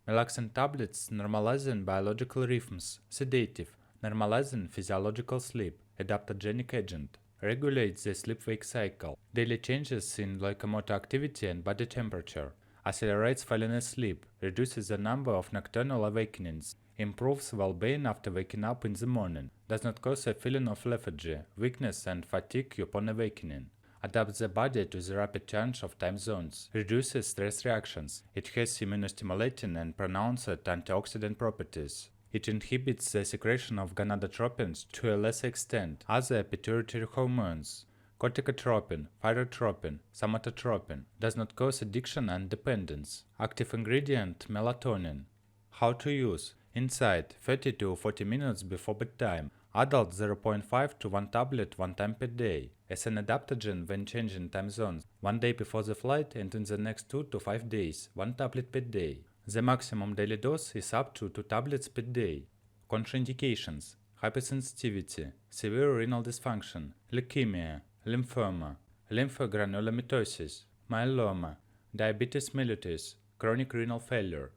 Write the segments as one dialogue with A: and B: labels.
A: Melaxen tablets normalizing biological rhythms, sedative, normalizing physiological sleep, adaptogenic agent, regulates the sleep-wake cycle, daily changes in locomotor activity and body temperature, accelerates falling asleep, reduces the number of nocturnal awakenings, improves well-being after waking up in the morning, does not cause a feeling of lethargy, weakness and fatigue upon awakening, adapts the body to the rapid change of time zones, reduces stress reactions. It has immunostimulating and pronounced antioxidant properties. It inhibits the secretion of gonadotropins to a lesser extent, other pituitary hormones, corticotropin, thyrotropin, somatotropin, does not cause addiction and dependence. Active ingredient melatonin. How to use? Inside 30 to 40 minutes before bedtime. Adult 0.5 to 1 tablet 1 time per day. As an adaptogen when changing time zones, 1 day before the flight and in the next 2 to 5 days, 1 tablet per day. The maximum daily dose is up to 2 tablets per day. Contraindications: hypersensitivity, severe renal dysfunction, leukemia, lymphoma, lymphogranulomatosis, myeloma, diabetes mellitus, chronic renal failure.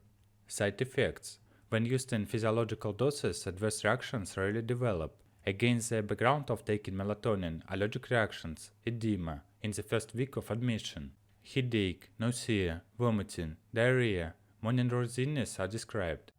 A: Side effects: when used in physiological doses, adverse reactions rarely develop. Against the background of taking melatonin, allergic reactions, edema in the first week of admission, headache, nausea, vomiting, diarrhea, morning drowsiness are described.